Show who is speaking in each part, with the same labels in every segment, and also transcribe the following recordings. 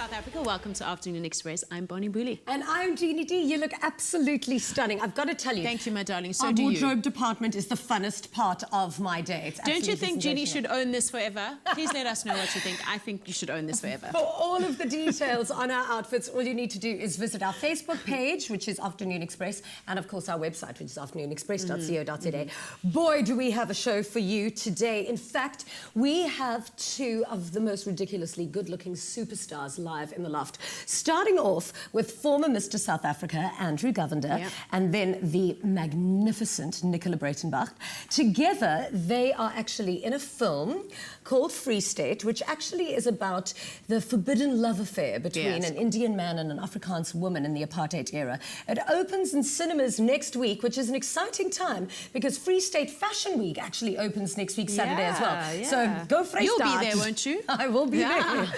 Speaker 1: South Africa. Welcome to Afternoon Express. I'm Bonnie Booley.
Speaker 2: And I'm Jeannie D. You look absolutely stunning. I've got to tell you.
Speaker 1: Thank you, my darling. So
Speaker 2: our
Speaker 1: do you.
Speaker 2: wardrobe department is the funnest part of my day.
Speaker 1: Don't you think Jeannie should own this forever? Please let us know what you think. I think you should own this forever.
Speaker 2: For all of the details on our outfits, all you need to do is visit our Facebook page, which is Afternoon Express, and of course our website, which is afternoonexpress.co.za. Boy, do we have a show for you today. In fact, we have two of the most ridiculously good-looking superstars live in the loft. Starting off with former Mr. South Africa, Andrew Govender, and then the magnificent Nicola Breytenbach. Together, they are actually in a film called Free State, which actually is about the forbidden love affair between an Indian man and an Afrikaans woman in the apartheid era. It opens in cinemas next week, which is an exciting time because Free State Fashion Week actually opens next week, Saturday as well. So go Free State.
Speaker 1: You'll be there, won't you?
Speaker 2: I will be there.
Speaker 1: I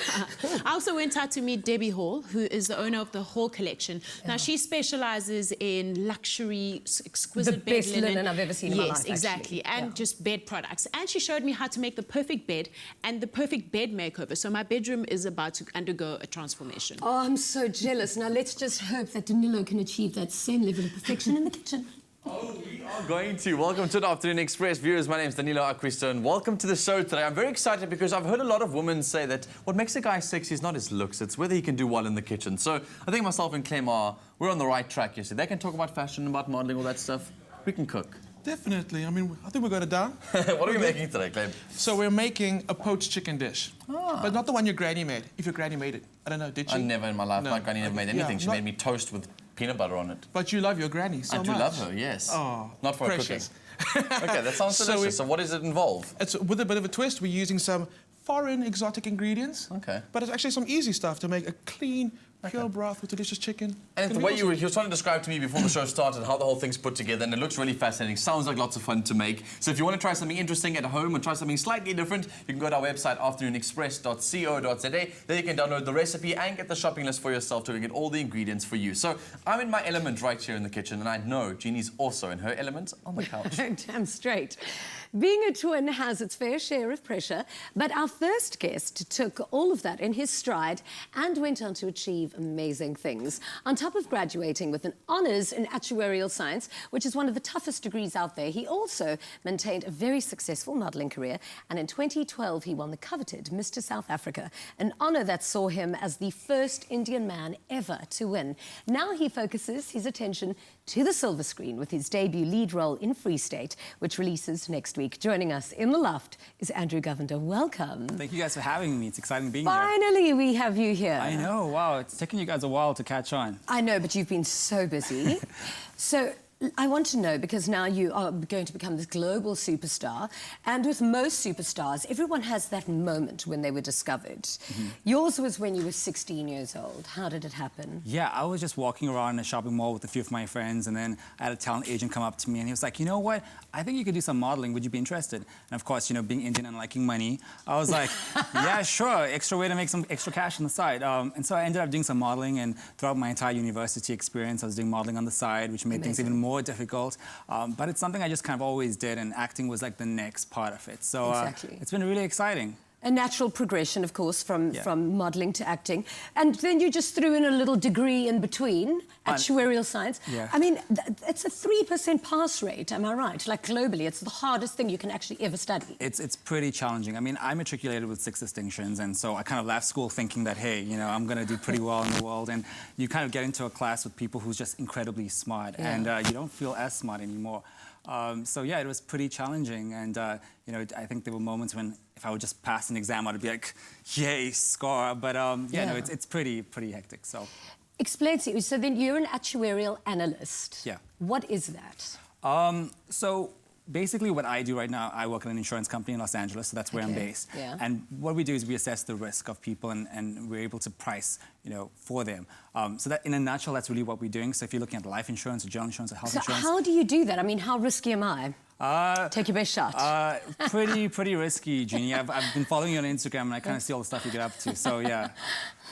Speaker 1: also went out to meet Debbie Hall, who is the owner of the Hall Collection. Now, she specialises in luxury, exquisite bed
Speaker 2: best linen I've ever seen in my life.
Speaker 1: Yes, exactly. And just bed products. And she showed me how to make the perfect bed and the perfect bed makeover. So my bedroom is about to undergo a transformation.
Speaker 2: Oh, I'm so jealous. Now, let's just hope that Danilo can achieve that same level of perfection in the kitchen.
Speaker 3: Oh, we are going to. Welcome to the Afternoon Express. Viewers, my name is Danilo Acquisto, and welcome to the show today. I'm very excited because I've heard a lot of women say that what makes a guy sexy is not his looks, it's whether he can do well in the kitchen. So I think myself and Clem we're on the right track here. So they can talk about fashion, about modeling, all that stuff. We can cook.
Speaker 4: Definitely. I mean, I think we got it down.
Speaker 3: What are we making today, Clem?
Speaker 4: So we're making a poached chicken dish. But not the one your granny made, if your granny made it. I don't know, did she?
Speaker 3: I never in my life. My granny never made anything. She made me toast with peanut butter on it.
Speaker 4: But you love your granny so much.
Speaker 3: I do love her, yes.
Speaker 4: Oh,
Speaker 3: not for
Speaker 4: precious.
Speaker 3: cooking. Okay, that sounds delicious. So what does it involve?
Speaker 4: It's with a bit of a twist. We're using some foreign exotic ingredients.
Speaker 3: Okay.
Speaker 4: But it's actually some easy stuff to make a clean, pure broth with delicious chicken.
Speaker 3: And the way you were trying to describe to me before the show started how the whole thing's put together, and it looks really fascinating. Sounds like lots of fun to make. So if you want to try something interesting at home and try something slightly different, you can go to our website, afternoonexpress.co.za. There you can download the recipe and get the shopping list for yourself to get all the ingredients for you. So I'm in my element right here in the kitchen, and I know Jeannie's also in her element on the couch.
Speaker 2: Damn straight. Being a twin has its fair share of pressure, but our first guest took all of that in his stride and went on to achieve amazing things. On top of graduating with an honours in actuarial science, which is one of the toughest degrees out there, he also maintained a very successful modelling career, and in 2012 he won the coveted Mr. South Africa, an honour that saw him as the first Indian man ever to win. Now he focuses his attention to the silver screen with his debut lead role in Free State, which releases next week. Joining us in the loft is Andrew Govender. Welcome.
Speaker 5: Thank you guys for having me. It's exciting being here.
Speaker 2: Finally, we have you here.
Speaker 5: I know. Wow, it's taken you guys a while to catch on.
Speaker 2: I know, but you've been so busy. So I want to know, because now you are going to become this global superstar, and with most superstars, everyone has that moment when they were discovered. Yours was when you were 16 years old. How did it happen?
Speaker 5: Yeah, I was just walking around in a shopping mall with a few of my friends, and then I had a talent agent come up to me, and he was like, you know what? I think you could do some modeling. Would you be interested? And of course, you know, being Indian and liking money, I was like, yeah, sure. Extra way to make some extra cash on the side. And so I ended up doing some modeling, and throughout my entire university experience, I was doing modeling on the side, which made things even more difficult. But it's something I just kind of always did, and acting was like the next part of it. So it's been really exciting.
Speaker 2: A natural progression, of course, from modelling to acting. And then you just threw in a little degree in between, actuarial science. I mean, it's a 3% pass rate, am I right? Like, globally, it's the hardest thing you can actually ever study.
Speaker 5: It's pretty challenging. I mean, I matriculated with 6 distinctions, and so I kind of left school thinking that, hey, you know, I'm going to do pretty well in the world. And you kind of get into a class with people who's just incredibly smart, and you don't feel as smart anymore. So yeah, it was pretty challenging, and you know, I think there were moments when if I would just pass an exam, I'd be like, yay, score. But yeah, no, it's pretty hectic. So
Speaker 2: explain to me. So then you're an actuarial analyst.
Speaker 5: Yeah.
Speaker 2: What is that?
Speaker 5: So basically what I do right now, I work at an insurance company in Los Angeles, so that's where I'm based. And what we do is we assess the risk of people, and we're able to price, you know, for them. So that, in a nutshell, that's really what we're doing. So if you're looking at life insurance, or general insurance, or health insurance.
Speaker 2: So how do you do that? I mean, how risky am I? Take your best shot.
Speaker 5: Pretty risky, Jeannie. I've been following you on Instagram, and I kind of see all the stuff you get up to, so yeah.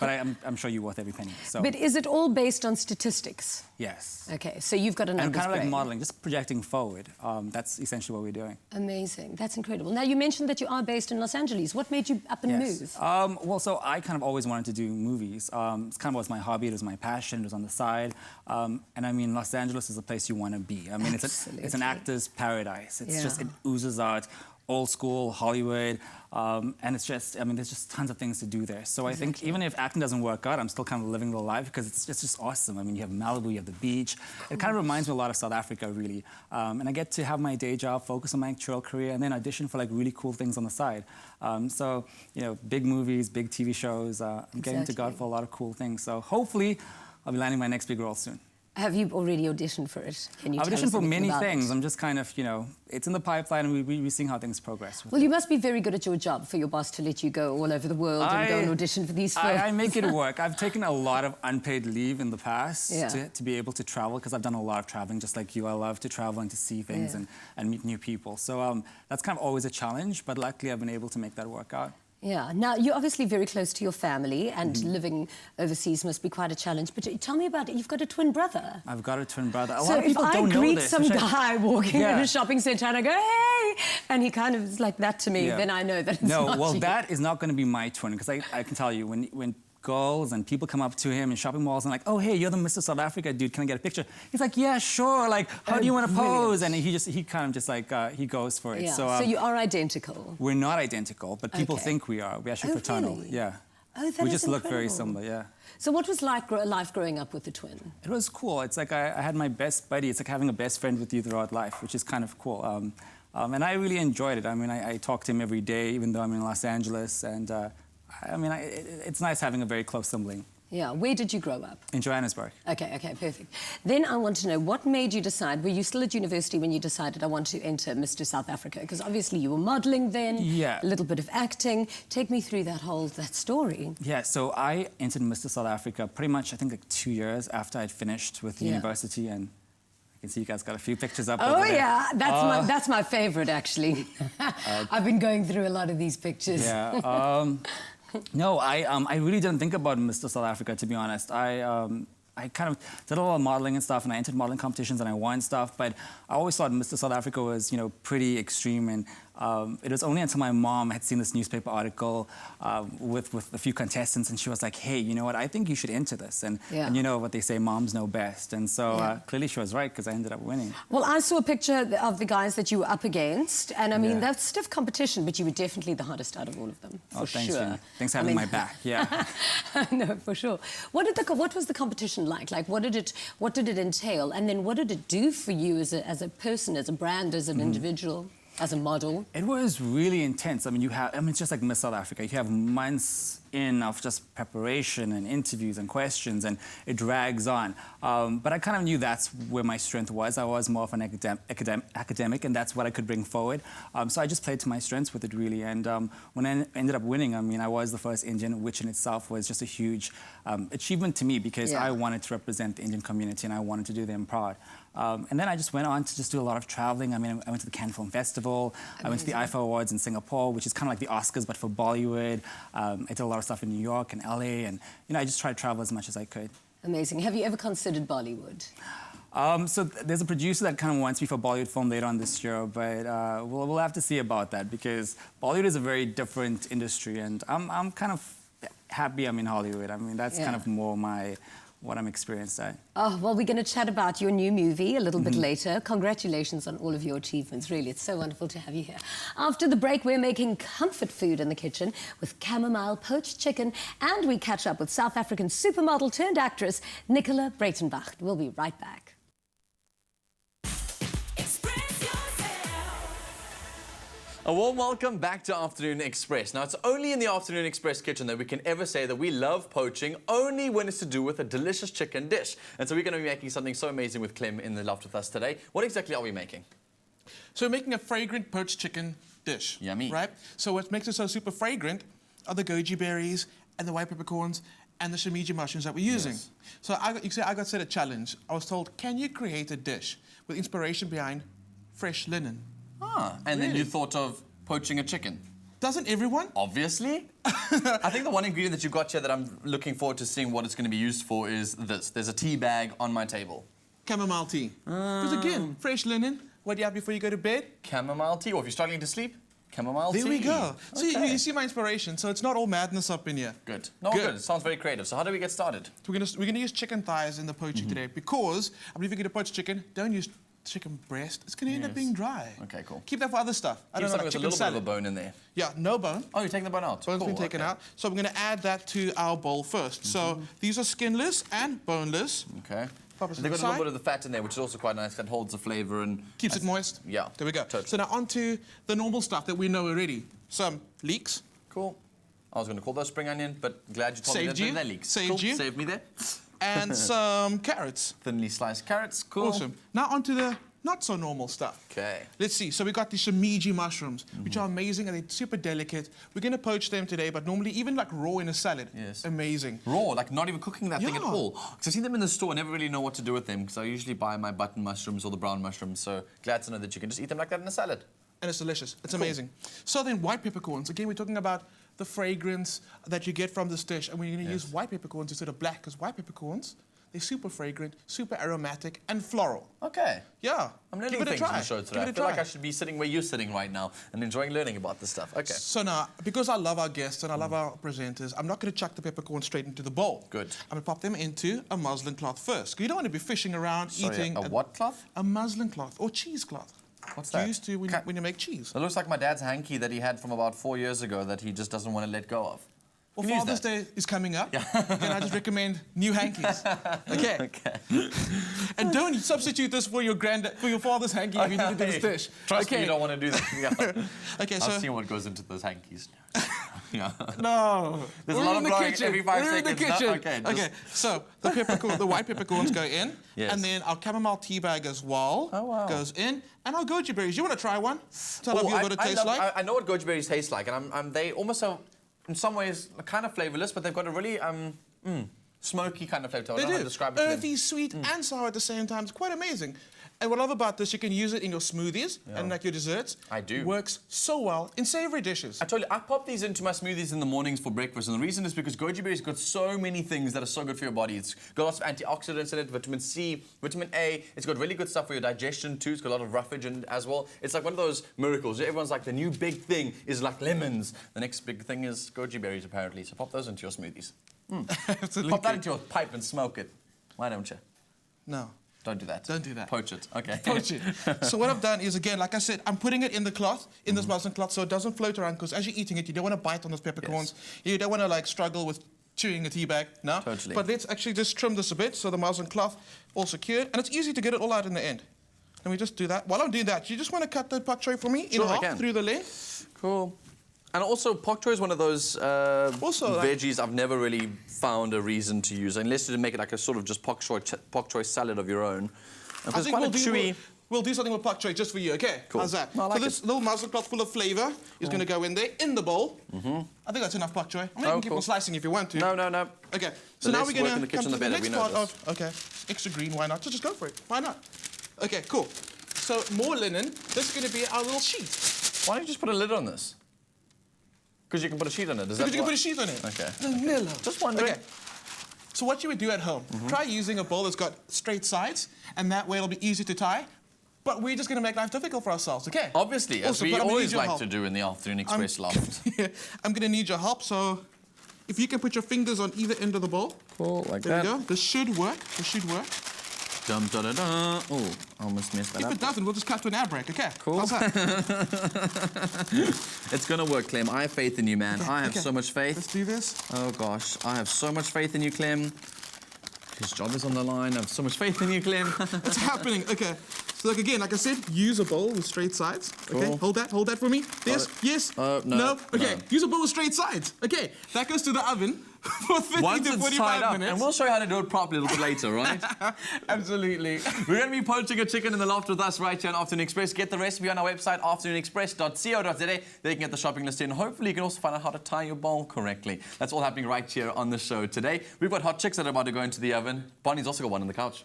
Speaker 5: but I'm sure you're worth every penny. So.
Speaker 2: But is it all based on statistics?
Speaker 5: Yes.
Speaker 2: Okay, so you've got a
Speaker 5: And
Speaker 2: numbers
Speaker 5: kind of like
Speaker 2: brain.
Speaker 5: modeling, just projecting forward. That's essentially what we're doing.
Speaker 2: Amazing. That's incredible. Now, you mentioned that you are based in Los Angeles. What made you up and move?
Speaker 5: Well, so I kind of always wanted to do movies. It's kind of was my hobby. It was my passion. It was on the side. And I mean, Los Angeles is a place you want to be. I mean, it's an actor's paradise. It's just, it oozes out old school Hollywood. And it's just, I mean, there's just tons of things to do there. So I think even if acting doesn't work out, I'm still kind of living the life because it's just awesome. I mean, you have Malibu, you have the beach. It kind of reminds me a lot of South Africa, really. And I get to have my day job, focus on my actual career, and then audition for like really cool things on the side. So, you know, big movies, big TV shows. I'm getting to God for a lot of cool things. So hopefully I'll be landing my next big role soon.
Speaker 2: Have you already auditioned for it? Can you
Speaker 5: I've
Speaker 2: tell us
Speaker 5: auditioned for
Speaker 2: anything
Speaker 5: many
Speaker 2: about
Speaker 5: things.
Speaker 2: it?
Speaker 5: I'm just kind of, you know, it's in the pipeline and we're seeing how things progress.
Speaker 2: Well, you must be very good at your job for your boss to let you go all over the world and go and audition for these films.
Speaker 5: I make it work. I've taken a lot of unpaid leave in the past to be able to travel because I've done a lot of traveling, just like you. I love to travel and to see things and meet new people. So that's kind of always a challenge, but luckily I've been able to make that work out.
Speaker 2: Yeah. Now, you're obviously very close to your family, and living overseas must be quite a challenge. But tell me about it. You've got a twin brother.
Speaker 5: I've got a twin brother. A
Speaker 2: So
Speaker 5: lot of people don't know this.
Speaker 2: if I greet some guy walking in
Speaker 5: Yeah.
Speaker 2: a shopping centre and I go, hey, and he kind of is like that to me, then I know that it's not
Speaker 5: well,
Speaker 2: you.
Speaker 5: that is not going to be my twin, because I can tell you, when girls and people come up to him in shopping malls and like, oh, hey, you're the Mr. South Africa dude, can I get a picture? He's like, yeah, sure, like, how do you want to pose? And he kind of just like, he goes for it.
Speaker 2: Yeah.
Speaker 5: So
Speaker 2: you are identical.
Speaker 5: we're not identical, but people think we are. We're actually fraternal.
Speaker 2: Really?
Speaker 5: Yeah.
Speaker 2: Oh, that
Speaker 5: we
Speaker 2: is
Speaker 5: just look very
Speaker 2: incredible.
Speaker 5: similar, yeah.
Speaker 2: So what was like life growing up with the twin?
Speaker 5: It was cool. It's like I had my best buddy. It's like having a best friend with you throughout life, which is kind of cool. And I really enjoyed it. I mean, I talk to him every day, even though I'm in Los Angeles. And I mean, it's nice having a very close sibling.
Speaker 2: Yeah. Where did you grow up?
Speaker 5: In Johannesburg.
Speaker 2: Okay, perfect. Then I want to know, what made you decide, were you still at university when you decided I want to enter Mr. South Africa? Because obviously you were modelling then,
Speaker 5: Yeah.
Speaker 2: a little bit of acting. Take me through that story.
Speaker 5: Yeah, so I entered Mr. South Africa pretty much, I think, like 2 years after I'd finished with university, and I can see you guys got a few pictures up over there.
Speaker 2: Yeah, that's my favourite, actually. I've been going through a lot of these pictures.
Speaker 5: Yeah. No, I really didn't think about Mr. South Africa, to be honest. I kind of did a lot of modeling and stuff, and I entered modeling competitions and I won stuff, but I always thought Mr. South Africa was, you know, pretty extreme, and it was only until my mom had seen this newspaper article with a few contestants, and she was like, hey, you know what, I think you should enter this. And you know what they say, moms know best. And so clearly she was right, because I ended up winning.
Speaker 2: Well, I saw a picture of the guys that you were up against, and I mean, that's stiff competition, but you were definitely the hardest out of all of them, for
Speaker 5: thanks,
Speaker 2: sure.
Speaker 5: Jenny. Thanks for having my back, yeah.
Speaker 2: No, for sure. What was the competition like? Like, what did it entail? And then what did it do for you as a person, as a brand, as an individual? As a model?
Speaker 5: It was really intense. I mean, it's just like Miss South Africa. You have months in of just preparation and interviews and questions, and it drags on. But I kind of knew that's where my strength was. I was more of an academic, and that's what I could bring forward. So I just played to my strengths with it, really. And when I ended up winning, I mean, I was the first Indian, which in itself was just a huge achievement to me, because I wanted to represent the Indian community and I wanted to do them proud. And then I just went on to just do a lot of traveling. I mean, I went to the Cannes Film Festival. I went to the IFA Awards in Singapore, which is kind of like the Oscars, but for Bollywood. I did a lot of stuff in New York and LA, and you know, I just tried to travel as much as I could.
Speaker 2: Amazing. Have you ever considered Bollywood?
Speaker 5: So there's a producer that kind of wants me for a Bollywood film later on this year, but we'll have to see about that, because Bollywood is a very different industry, and I'm kind of happy I'm in Hollywood. I mean, that's kind of more what I'm experienced at.
Speaker 2: Oh, well, we're going to chat about your new movie a little bit later. Congratulations on all of your achievements, really. It's so wonderful to have you here. After the break, we're making comfort food in the kitchen with chamomile poached chicken, and we catch up with South African supermodel turned actress Nicola Breytenbach. We'll be right back.
Speaker 3: A warm welcome back to Afternoon Express. Now, it's only in the Afternoon Express kitchen that we can ever say that we love poaching, only when it's to do with a delicious chicken dish. And so we're going to be making something so amazing with Clem in the loft with us today. What exactly are we making?
Speaker 4: So we're making a fragrant poached chicken dish.
Speaker 3: Yummy.
Speaker 4: Right? So what makes it so super fragrant are the goji berries and the white peppercorns and the shimiji mushrooms that we're using.
Speaker 3: Yes.
Speaker 4: So I got set a challenge. I was told, can you create a dish with inspiration behind fresh linen?
Speaker 3: And then you thought of poaching a chicken.
Speaker 4: Doesn't everyone?
Speaker 3: Obviously. I think the one ingredient that you got here that I'm looking forward to seeing what it's going to be used for is this. There's a tea bag on my table.
Speaker 4: Chamomile tea. Because again, fresh linen. What do you have before you go to bed?
Speaker 3: Chamomile tea, or if you're struggling to sleep, chamomile tea.
Speaker 4: There we go.
Speaker 3: Okay.
Speaker 4: So you see my inspiration. So it's not all madness up in here.
Speaker 3: Good. No, good. It sounds very creative. So how do we get started?
Speaker 4: We're gonna use chicken thighs in the poaching today because I believe if you're gonna poach chicken, don't use chicken breast. It's gonna end up being dry.
Speaker 3: Okay, cool.
Speaker 4: Keep that for other stuff. I
Speaker 3: Keep
Speaker 4: don't know,
Speaker 3: something
Speaker 4: like
Speaker 3: with a
Speaker 4: chicken
Speaker 3: little
Speaker 4: salad.
Speaker 3: bit of a bone in there.
Speaker 4: Yeah, no bone.
Speaker 3: Oh, you're taking the bone out.
Speaker 4: Bone's
Speaker 3: Cool,
Speaker 4: been taken
Speaker 3: okay.
Speaker 4: out. So we're gonna add that to our bowl first. So these are skinless and boneless.
Speaker 3: Okay.
Speaker 4: Pop it to
Speaker 3: They've
Speaker 4: the
Speaker 3: got a little
Speaker 4: side.
Speaker 3: bit of the fat in there, which is also quite nice. That holds the flavour and
Speaker 4: Keeps it moist.
Speaker 3: Yeah.
Speaker 4: There we go.
Speaker 3: Totally.
Speaker 4: So now on to the normal stuff that we know already. Some leeks.
Speaker 3: Cool. I was going to call those spring onion, but glad you told
Speaker 4: Saved
Speaker 3: me
Speaker 4: you.
Speaker 3: they're leeks.
Speaker 4: Saved
Speaker 3: cool.
Speaker 4: you.
Speaker 3: Saved me there.
Speaker 4: And some carrots.
Speaker 3: Thinly sliced carrots. Cool.
Speaker 4: Awesome. Now on to the not so normal stuff.
Speaker 3: Okay.
Speaker 4: Let's see. So we got the chamomile mushrooms, which are amazing and they're super delicate. We're going to poach them today, but normally even like raw in a salad.
Speaker 3: Yes.
Speaker 4: Amazing.
Speaker 3: Raw, like not even cooking that thing at
Speaker 4: Yeah.
Speaker 3: all. Because I see them in the store, I never really know what to do with them, because I usually buy my button mushrooms or the brown mushrooms, so glad to know that you can just eat them like that in a salad.
Speaker 4: And it's delicious. It's amazing. So then white peppercorns. Again, we're talking about the fragrance that you get from this dish. And we're going to use white peppercorns instead of black, because white peppercorns, they're super fragrant, super aromatic, and floral.
Speaker 3: Okay.
Speaker 4: Yeah.
Speaker 3: I'm learning
Speaker 4: Give it a
Speaker 3: things
Speaker 4: try.
Speaker 3: on the show today.
Speaker 4: Give
Speaker 3: I
Speaker 4: it a
Speaker 3: feel like
Speaker 4: try.
Speaker 3: I should be sitting where you're sitting right now and enjoying learning about this stuff. Okay.
Speaker 4: So now, because I love our guests and I love our presenters, I'm not going to chuck the peppercorns straight into the bowl.
Speaker 3: Good.
Speaker 4: I'm going to pop them into a muslin cloth first. 'Cause you don't want to be fishing around, eating...
Speaker 3: a what cloth?
Speaker 4: A muslin cloth or cheesecloth.
Speaker 3: What's that?
Speaker 4: Used to when you make cheese.
Speaker 3: It looks like my dad's hanky that he had from about 4 years ago that he just doesn't want to let go of.
Speaker 4: Well,
Speaker 3: Can you use
Speaker 4: Father's
Speaker 3: that?
Speaker 4: Day is coming up, and I just recommend new hankies. Okay.
Speaker 3: Okay.
Speaker 4: And don't substitute this for your father's hanky if you need to do this dish.
Speaker 3: Trust
Speaker 4: okay.
Speaker 3: me, you don't want to do that. Yeah.
Speaker 4: Okay,
Speaker 3: I've
Speaker 4: so
Speaker 3: seen what goes into those hankies. Yeah.
Speaker 4: no.
Speaker 3: There's a
Speaker 4: We're
Speaker 3: lot
Speaker 4: in
Speaker 3: of
Speaker 4: the
Speaker 3: blowing
Speaker 4: kitchen.
Speaker 3: every 5
Speaker 4: We're in the
Speaker 3: seconds. No,
Speaker 4: kitchen.
Speaker 3: okay, just-
Speaker 4: Okay. So the peppercorn, the white peppercorns go in,
Speaker 3: Yes.
Speaker 4: and then our chamomile tea bag as well goes in, and our goji berries. You want to try one? Tell me what it tastes like.
Speaker 3: I know what goji berries taste like, and they almost are, in some ways, kind of flavorless, but they've got a really smoky kind of flavor. I
Speaker 4: They
Speaker 3: don't know how
Speaker 4: do.
Speaker 3: to describe it to them.
Speaker 4: Earthy, sweet, and sour at the same time. It's quite amazing. And what I love about this, you can use it in your smoothies and like your desserts.
Speaker 3: I do.
Speaker 4: Works so well in savory dishes.
Speaker 3: I told you, I pop these into my smoothies in the mornings for breakfast, and the reason is because goji berries got so many things that are so good for your body. It's got lots of antioxidants in it, vitamin C, vitamin A. It's got really good stuff for your digestion too. It's got a lot of roughage in it as well. It's like one of those miracles. Everyone's like, the new big thing is like lemons. The next big thing is goji berries, apparently. So pop those into your smoothies.
Speaker 4: Absolutely.
Speaker 3: Pop that into your pipe and smoke it. Why don't you?
Speaker 4: No.
Speaker 3: Don't do that.
Speaker 4: Don't do that.
Speaker 3: Poach it. Okay.
Speaker 4: Poach it. So what I've done is, again, like I said, I'm putting it in the cloth, in this muslin cloth, so it doesn't float around, because as you're eating it, you don't want to bite on those peppercorns. You don't want to, like, struggle with chewing a tea bag. No?
Speaker 3: Totally.
Speaker 4: But let's actually just trim this a bit, so the muslin cloth all secured, and it's easy to get it all out in the end. Let me just do that. While I'm doing that, you just want to cut the pak choy for me in
Speaker 3: Sure, I
Speaker 4: half
Speaker 3: can.
Speaker 4: through the length.
Speaker 3: Cool. And also, pak choy is one of those
Speaker 4: Also, like-
Speaker 3: veggies I've never really found a reason to use, unless you make it like a sort of just pak choy salad of your own.
Speaker 4: I
Speaker 3: Because it's
Speaker 4: think
Speaker 3: quite chewy.
Speaker 4: we'll do something with pak choy just for you, okay?
Speaker 3: Cool.
Speaker 4: How's that?
Speaker 3: No, I like
Speaker 4: so this little muslin cloth full of flavour is going to go in there, in the bowl. I think that's enough pak choy. I mean, you can keep
Speaker 3: cool.
Speaker 4: on slicing if you want to.
Speaker 3: No, no, no.
Speaker 4: Okay,
Speaker 3: The
Speaker 4: so now
Speaker 3: less
Speaker 4: we're
Speaker 3: work
Speaker 4: going
Speaker 3: in
Speaker 4: to
Speaker 3: the
Speaker 4: come
Speaker 3: kitchen,
Speaker 4: to
Speaker 3: the
Speaker 4: the
Speaker 3: better,
Speaker 4: next
Speaker 3: we know
Speaker 4: part
Speaker 3: this.
Speaker 4: of... Okay, extra green, why not? So just go for it. Why not? Okay, cool. So more linen. This is going to be our little sheet.
Speaker 3: Why don't you just put a lid on this? Because you can put a sheet on it. Does that
Speaker 4: Because you can
Speaker 3: work?
Speaker 4: put a sheet on it.
Speaker 3: Okay.
Speaker 4: Vanilla.
Speaker 3: Just wondering.
Speaker 4: Okay. So what you would do at home, try using a bowl that's got straight sides, and that way it'll be easy to tie. But we're just going to make life difficult for ourselves, okay?
Speaker 3: Obviously, as
Speaker 4: Awesome,
Speaker 3: we
Speaker 4: but I'm gonna
Speaker 3: always
Speaker 4: need your
Speaker 3: like
Speaker 4: help.
Speaker 3: to do in the Afternoon Express loft.
Speaker 4: I'm going to need your help, so if you can put your fingers on either end of the bowl.
Speaker 3: Cool, like
Speaker 4: There we go. This should work. This should work.
Speaker 3: Dum, da, da, da. Oh, I almost messed that
Speaker 4: If
Speaker 3: up.
Speaker 4: it doesn't, we'll just cut to an ad break, okay?
Speaker 3: Cool.
Speaker 4: How's that?
Speaker 3: It's going to work, Clem. I have faith in you, man. I have
Speaker 4: Okay.
Speaker 3: so much faith.
Speaker 4: Let's do this.
Speaker 3: Oh, gosh. I have so much faith in you, Clem. His job is on the line. I have so much faith in you, Clem.
Speaker 4: It's happening. Okay. So like again, like I said, use a bowl with straight sides. Okay.
Speaker 3: Cool.
Speaker 4: Hold that for me. Yes. Yes.
Speaker 3: no,
Speaker 4: Okay.
Speaker 3: no.
Speaker 4: Use a bowl with straight sides. Okay. That goes to the oven for 50
Speaker 3: Once
Speaker 4: to
Speaker 3: it's
Speaker 4: 45
Speaker 3: tied up,
Speaker 4: minutes.
Speaker 3: and we'll show you how to do it properly a little bit later, right?
Speaker 4: Absolutely.
Speaker 3: We're going to be poaching a chicken in the loft with us right here on Afternoon Express. Get the recipe on our website, afternoonexpress.co.za. There you can get the shopping list in. Hopefully, you can also find out how to tie your bowl correctly. That's all happening right here on the show today. We've got hot chicks that are about to go into the oven. Bonnie's also got one on the couch.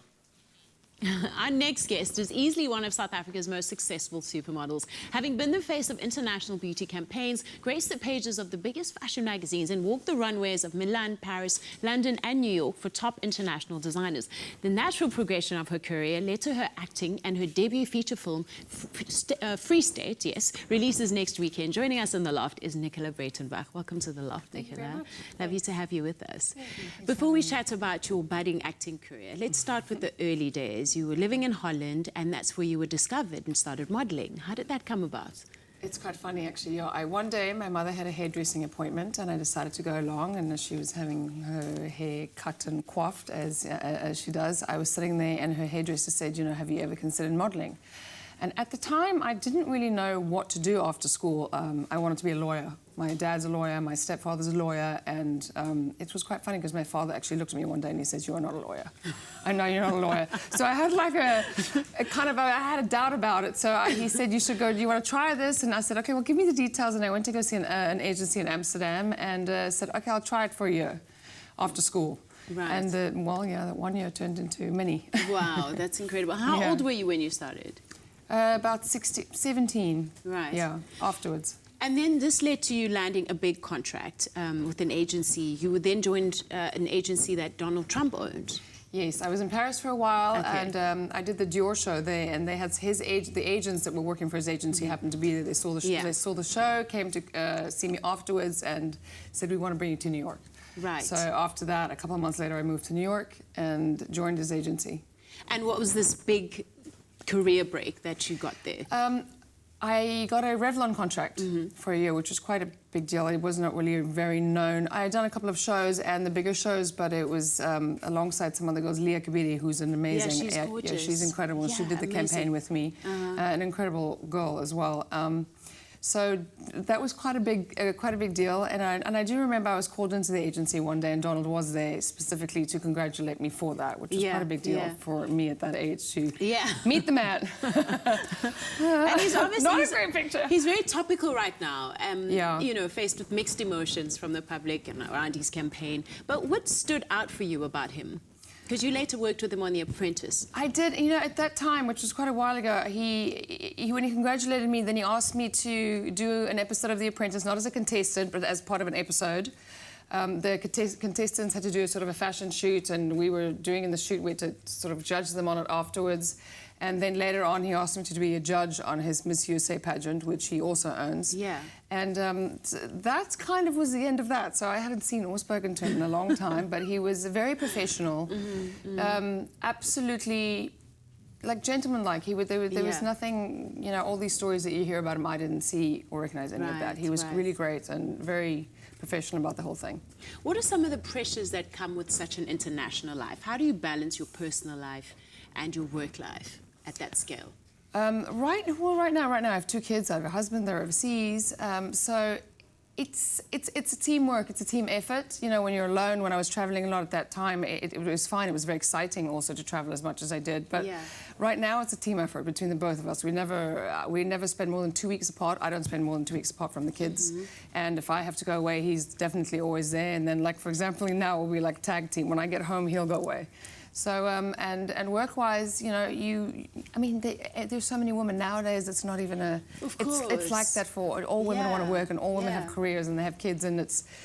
Speaker 1: Our next guest is easily one of South Africa's most successful supermodels. Having been the face of international beauty campaigns, graced the pages of the biggest fashion magazines and walked the runways of Milan, Paris, London and New York for top international designers. The natural progression of her career led to her acting, and her debut feature film, Free State, yes, releases next weekend. Joining us in the loft is Nicola Breytenbach. Welcome to the loft, Nicola. Lovely to have you with us. Before we chat about your budding acting career, let's start with the early days. You were living in Holland, and that's where you were discovered and started modelling. How did that come about?
Speaker 6: It's quite funny, actually. Yeah, one day, my mother had a hairdressing appointment, and I decided to go along. And as she was having her hair cut and coiffed, as she does, I was sitting there, and her hairdresser said, "You know, have you ever considered modelling?" And at the time, I didn't really know what to do after school. I wanted to be a lawyer. My dad's a lawyer, my stepfather's a lawyer, and it was quite funny because my father actually looked at me one day and he says, "You are not a lawyer." I know you're not a lawyer. So I had like a I had a doubt about it. So he said, "You should go, do you want to try this?" And I said, "Okay, well, give me the details." And I went to go see an agency in Amsterdam and said, "Okay, I'll try it for a year after school."
Speaker 1: Right.
Speaker 6: And that 1 year turned into many.
Speaker 1: Wow, that's incredible. How
Speaker 6: Yeah.
Speaker 1: old were you when you started?
Speaker 6: About 17.
Speaker 1: Right.
Speaker 6: Yeah, afterwards.
Speaker 1: And then this led to you landing a big contract with an agency. You then joined an agency that Donald Trump owned.
Speaker 6: Yes, I was in Paris for a while,
Speaker 1: Okay.
Speaker 6: and I did the Dior show there, and they had the agents that were working for his agency happened to be there. They saw the
Speaker 1: Yeah.
Speaker 6: they saw the show, came to see me afterwards, and said, "We want to bring you to New York."
Speaker 1: Right.
Speaker 6: So after that, a couple of months later, I moved to New York and joined his agency.
Speaker 1: And what was this big career break that you got there?
Speaker 6: I got a Revlon contract for a year, which was quite a big deal. It was not really very known. I had done a couple of shows, and the bigger shows, but it was alongside some other girls, Leah Kabiri, who's an amazing...
Speaker 1: she's gorgeous.
Speaker 6: Yeah, she's incredible.
Speaker 1: Yeah,
Speaker 6: She did the
Speaker 1: amazing.
Speaker 6: campaign with me. An incredible girl as well. So that was quite a big deal, and I do remember I was called into the agency one day, and Donald was there specifically to congratulate me for that, which was
Speaker 1: Yeah,
Speaker 6: quite a big deal
Speaker 1: yeah.
Speaker 6: for me at that age to meet the man.
Speaker 1: And he's obviously
Speaker 6: Not a great picture.
Speaker 1: He's very topical right now.
Speaker 6: Yeah.
Speaker 1: You know, faced with mixed emotions from the public and around his campaign. But what stood out for you about him? Because you later worked with him on The Apprentice.
Speaker 6: I did, you know, at that time, which was quite a while ago, when he congratulated me, then he asked me to do an episode of The Apprentice, not as a contestant, but as part of an episode. The contestants had to do a sort of a fashion shoot, and we were doing in the shoot, we had to sort of judge them on it afterwards. And then later on, he asked me to be a judge on his Miss USA pageant, which he also owns.
Speaker 1: Yeah.
Speaker 6: And that kind of was the end of that. So I hadn't seen or spoken to him in a long time, but he was very professional, absolutely, like, gentleman-like. There was nothing, you know, all these stories that you hear about him, I didn't see or recognize any of that. He was really great and very professional about the whole thing.
Speaker 1: What are some of the pressures that come with such an international life? How do you balance your personal life and your work life at that scale?
Speaker 6: Right now I have 2 kids. I have a husband. They're overseas. So it's a teamwork. It's a team effort. You know, when you're alone. When I was traveling a lot at that time, it was fine. It was very exciting also to travel as much as I did. But right now it's a team effort between the both of us. We never spend more than 2 weeks apart. I don't spend more than 2 weeks apart from the kids. And if I have to go away, he's definitely always there. And then, like, for example, now we'll be like tag team. When I get home, he'll go away. So, and work-wise, you know, I mean, there's so many women nowadays, it's not even a...
Speaker 1: Of course.
Speaker 6: It's like that for all women want to work, and all women have careers, and they have kids, and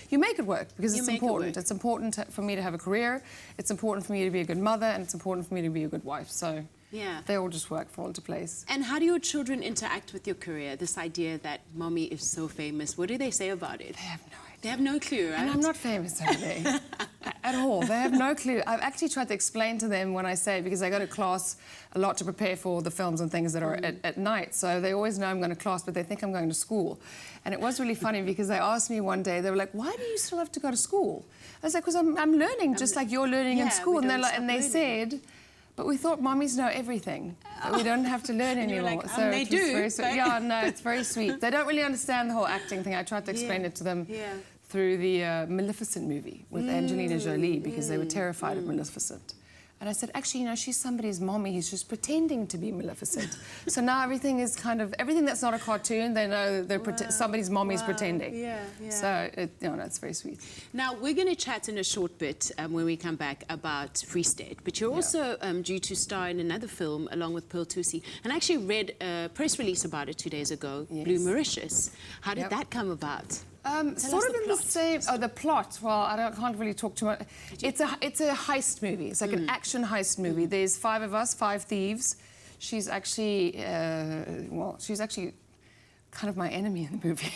Speaker 6: you make it work, because it's important. It's important for me to have a career, it's important for me to be a good mother, and it's important for me to be a good wife, so...
Speaker 1: Yeah.
Speaker 6: They all just fall into place.
Speaker 1: And how do your children interact with your career? This idea that mommy is so famous, what do they say about it?
Speaker 6: They have no idea.
Speaker 1: They have no clue, right?
Speaker 6: And I'm not famous over there at all. They have no clue. I've actually tried to explain to them when I say, because I go to class a lot to prepare for the films and things that are at night. So they always know I'm going to class, but they think I'm going to school. And it was really funny because they asked me one day, they were like, "Why do you still have to go to school?" I was like, "Because I'm learning just like you're learning in school." And they said, "But we thought mommies know everything. That we don't have to learn anymore."
Speaker 1: Like,
Speaker 6: so
Speaker 1: they
Speaker 6: it was
Speaker 1: do.
Speaker 6: very sweet. Yeah, no, it's very sweet. They don't really understand the whole acting thing. I tried to explain it to them through the Maleficent movie with Angelina Jolie, because they were terrified of Maleficent. And I said, actually, you know, she's somebody's mommy. He's just pretending to be Maleficent. So now everything is kind of, everything that's not a cartoon, they know they're somebody's mommy's pretending.
Speaker 1: Yeah, yeah.
Speaker 6: So, you know, it's very sweet.
Speaker 1: Now, we're going to chat in a short bit when we come back about Free State, but you're also due to star in another film along with Tsotsi. And I actually read a press release about it 2 days ago, Blue Mauritius. How did that come about?
Speaker 6: Sort of in the same. Oh, the plot. Well, can't really talk too much. It's a heist movie. It's like an action heist movie. There's 5 of us, 5 thieves. She's actually, she's actually kind of my enemy in the movie.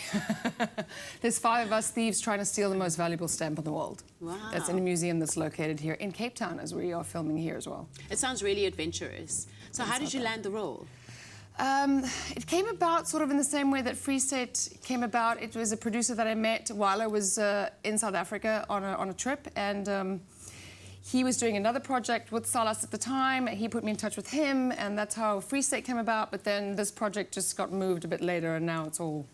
Speaker 6: There's 5 of us thieves trying to steal the most valuable stamp in the world.
Speaker 1: Wow.
Speaker 6: That's in a museum that's located here in Cape Town, as we are filming here as well.
Speaker 1: It sounds really adventurous. So how did you land the role?
Speaker 6: It came about sort of in the same way that Free State came about. It was a producer that I met while I was in South Africa on a trip, and he was doing another project with Salas at the time. He put me in touch with him, and that's how Free State came about. But then this project just got moved a bit later, and now it's all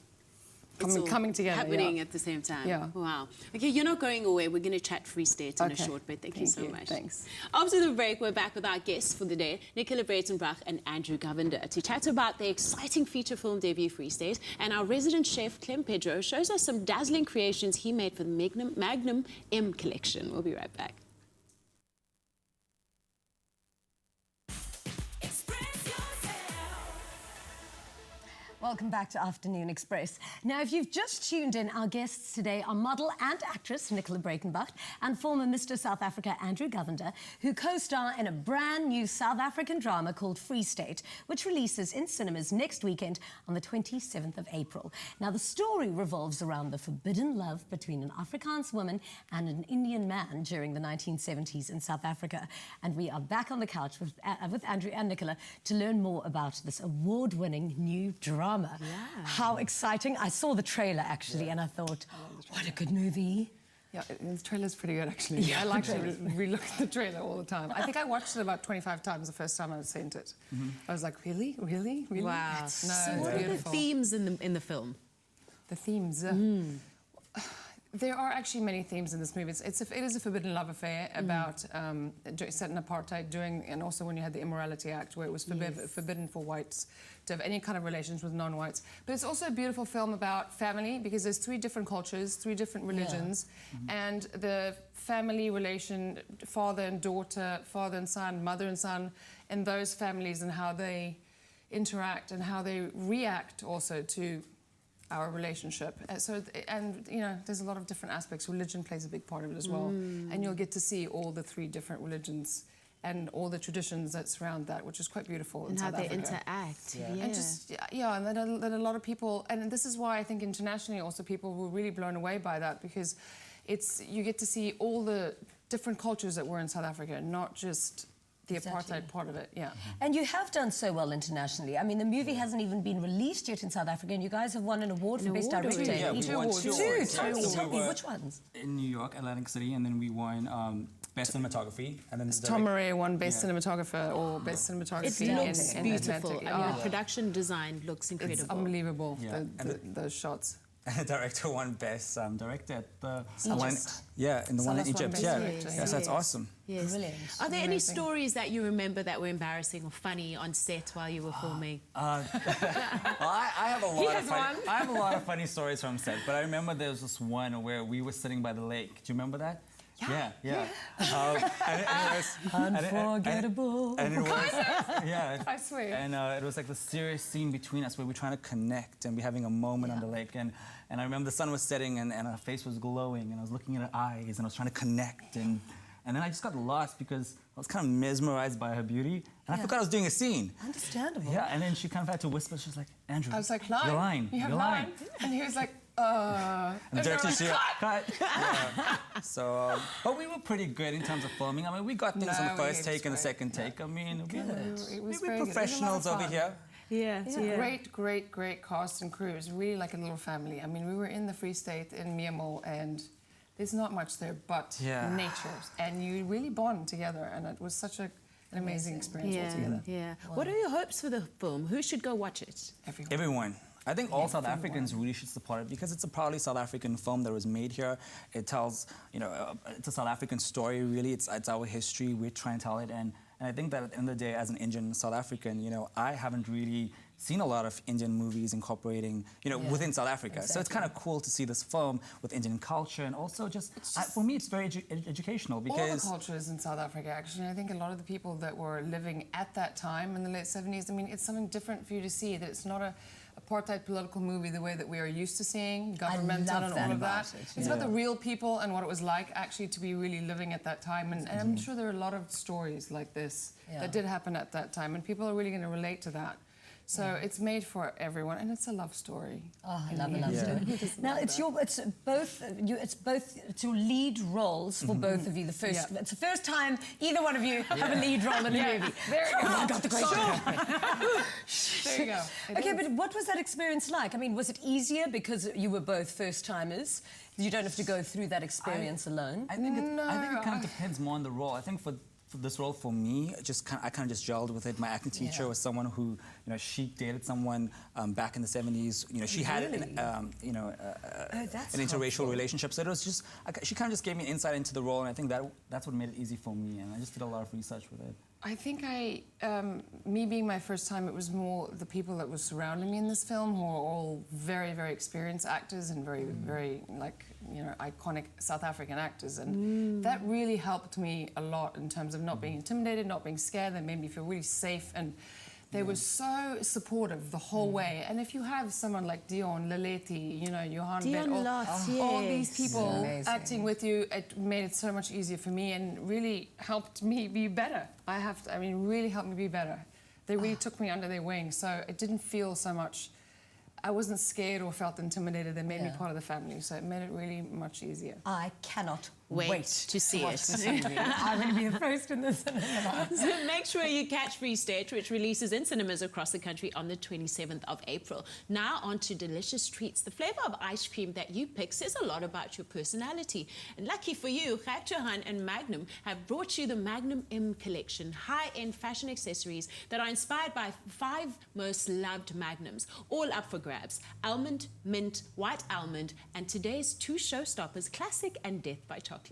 Speaker 6: coming together.
Speaker 1: Happening at the same time.
Speaker 6: Yeah.
Speaker 1: Wow. Okay, you're not going away. We're going to chat Free State in a short bit. Thank you so much.
Speaker 6: Thanks.
Speaker 1: After the break, we're back with our guests for the day, Nicola Breytenbach and Andrew Govender, to chat about their exciting feature film debut, Free State. And our resident chef, Clem, shows us some dazzling creations he made for the Magnum M collection. We'll be right back.
Speaker 2: Welcome back to Afternoon Express. Now, if you've just tuned in, our guests today are model and actress Nicola Breytenbach and former Mr. South Africa Andrew Govender, who co-star in a brand new South African drama called Free State, which releases in cinemas next weekend on the 27th of April. Now, the story revolves around the forbidden love between an Afrikaans woman and an Indian man during the 1970s in South Africa. And we are back on the couch with Andrew and Nicola to learn more about this award-winning new drama. Yeah. How exciting. I saw the trailer, actually, and I thought, what a good movie.
Speaker 6: Yeah, the trailer's pretty good, actually. Yeah, I like to re-look at the trailer all the time. I think I watched it about 25 times the first time I was sent it. I was like, really? Really? Really?
Speaker 1: Wow.
Speaker 6: No,
Speaker 1: so what are the themes in the film?
Speaker 6: The themes? There are actually many themes in this movie. It is a forbidden love affair about set in apartheid and also when you had the Immorality Act, where it was forbidden for whites to have any kind of relations with non-whites. But it's also a beautiful film about family, because there's 3 different cultures, 3 different religions, and the family relation, father and daughter, father and son, mother and son, and those families and how they interact and how they react also to our relationship. And you know, there's a lot of different aspects. Religion plays a big part of it as well. And you'll get to see all the 3 different religions and all the traditions that surround that, which is quite beautiful in South Africa.
Speaker 1: And how they interact. Yeah.
Speaker 6: And just, and then a lot of people, and this is why I think internationally also people were really blown away by that, because you get to see all the different cultures that were in South Africa, not just the apartheid part of it,
Speaker 2: And you have done so well internationally. I mean, the movie hasn't even been released yet in South Africa, and you guys have won an award for Best Director.
Speaker 5: Yeah, we won 2 awards.
Speaker 2: Tell me, which ones?
Speaker 5: In New York, Atlantic City, and then we won Best Cinematography. And then
Speaker 6: Tom Murray won Best Cinematographer or Best Cinematography
Speaker 1: It looks beautiful.
Speaker 6: Atlantic.
Speaker 1: I mean, the production design looks incredible.
Speaker 6: It's unbelievable, those shots.
Speaker 5: And the director won Best Director at the
Speaker 6: one
Speaker 5: in Egypt. So that's awesome.
Speaker 1: Yes.
Speaker 2: Brilliant.
Speaker 1: Are there any stories that you remember that were embarrassing or funny on set while you were filming?
Speaker 5: I have a lot of funny stories from set, but I remember there was this one where we were sitting by the lake. Do you remember that? Yeah. And it was
Speaker 2: unforgettable.
Speaker 5: And it was,
Speaker 6: I swear.
Speaker 5: And it was like the serious scene between us where we're trying to connect and we're having a moment on the lake. And I remember the sun was setting and her face was glowing, and I was looking at her eyes and I was trying to connect. And then I just got lost because I was kind of mesmerized by her beauty. And I forgot I was doing a scene.
Speaker 2: Understandable.
Speaker 5: Yeah, and then she kind of had to whisper. She was like, Andrew,
Speaker 6: I was like,
Speaker 5: your line.
Speaker 6: You have
Speaker 5: your line.
Speaker 6: And he was like,
Speaker 5: and the director said, cut. So, but we were pretty good in terms of filming. I mean, we got things on the first take and the second take. I mean, we're professionals over here.
Speaker 6: It's a great cast and crew. It's really like a little family. I mean, we were in the Free State in Miamo, and there's not much there but nature. And you really bond together, and it was such an amazing experience altogether.
Speaker 1: Yeah. What are your hopes for the film? Who should go watch it?
Speaker 6: Everyone.
Speaker 5: I think all South Africans really should support it because it's a proudly South African film that was made here. It tells, it's a South African story, really. It's our history. We're trying to tell it. And I think that at the end of the day, as an Indian South African, I haven't really seen a lot of Indian movies incorporating, within South Africa.
Speaker 2: Exactly.
Speaker 5: So it's kind of cool to see this film with Indian culture, and also for me, it's very educational because
Speaker 6: all the cultures in South Africa, actually. I think a lot of the people that were living at that time in the late 70s, I mean, it's something different for you to see, that it's not a apartheid political movie the way that we are used to seeing, government and all of that. It's about the real people and what it was like actually to be really living at that time. And I'm sure there are a lot of stories like this that did happen at that time, and people are really going to relate to that. So it's made for everyone, and it's a love story.
Speaker 2: Oh, I love a love story. Now it's both your lead roles for both of you. It's the first time either one of you have a lead role in a movie.
Speaker 6: There you go.
Speaker 2: I got the question.
Speaker 6: There you go.
Speaker 2: Okay, but what was that experience like? I mean, was it easier because you were both first timers? You don't have to go through that experience alone.
Speaker 5: I think it kind of depends more on the role. I think for this role, for me, I kind of just gelled with it. My acting teacher was someone who, she dated someone back in the 70s. She had an interracial relationship. So it was just, she kind of just gave me an insight into the role, and I think that's what made it easy for me. And I just did a lot of research with it.
Speaker 6: I think me being my first time, it was more the people that were surrounding me in this film who are all very, very experienced actors and very, very, iconic South African actors. And that really helped me a lot in terms of not being intimidated, not being scared. They made me feel really safe. And they were so supportive the whole way. And if you have someone like Dion, Leleti, Johan, all these people acting with you, it made it so much easier for me and really helped me be better. Really helped me be better. They really took me under their wing, so it didn't feel so much, I wasn't scared or felt intimidated. They made me part of the family, so it made it really much easier.
Speaker 2: I cannot
Speaker 1: wait to see it.
Speaker 2: I'm going to be the first in the cinema.
Speaker 1: So make sure you catch Free State, which releases in cinemas across the country on the 27th of April. Now on to delicious treats. The flavour of ice cream that you pick says a lot about your personality. And lucky for you, Gert-Johan and Magnum have brought you the Magnum M collection, high-end fashion accessories that are inspired by 5 most loved Magnums, all up for grabs: almond, mint, white almond, and today's 2 showstoppers, classic and death by chocolate.
Speaker 4: So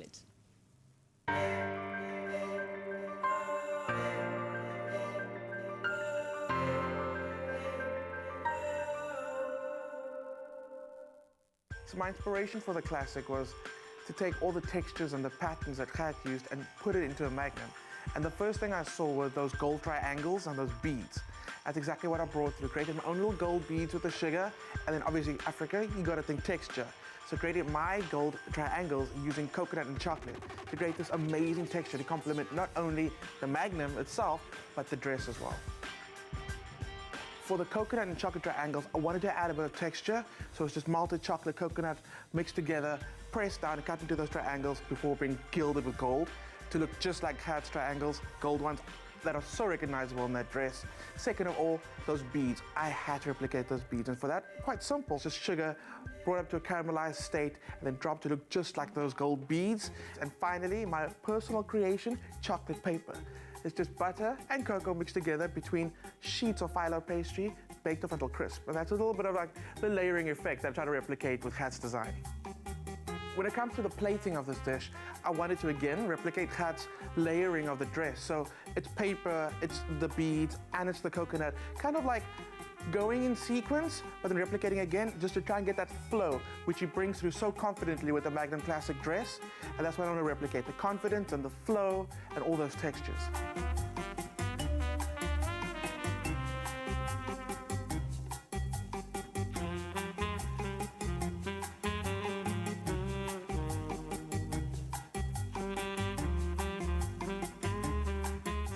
Speaker 4: my inspiration for the classic was to take all the textures and the patterns that Gert used and put it into a Magnum. And the first thing I saw were those gold triangles and those beads. That's exactly what I brought through. Created my own little gold beads with the sugar, and then obviously Africa, you gotta think texture. So created my gold triangles using coconut and chocolate to create this amazing texture to complement not only the Magnum itself, but the dress as well. For the coconut and chocolate triangles, I wanted to add a bit of texture, so it's just malted chocolate, coconut mixed together, pressed down and cut into those triangles before being gilded with gold to look just like Gert's triangles, gold ones that are so recognizable in that dress. Second of all, those beads. I had to replicate those beads, and for that, quite simple. Just sugar, brought up to a caramelized state, and then dropped to look just like those gold beads. And finally, my personal creation, chocolate paper. It's just butter and cocoa mixed together between sheets of phyllo pastry, baked off until crisp. And that's a little bit of like the layering effect that I'm trying to replicate with Gert's design. When it comes to the plating of this dish, I wanted to again replicate Gert's layering of the dress. So it's paper, it's the beads, and it's the coconut, kind of like going in sequence, but then replicating again, just to try and get that flow, which he brings through so confidently with the Magnum Classic dress. And that's what I want to replicate, the confidence and the flow and all those textures.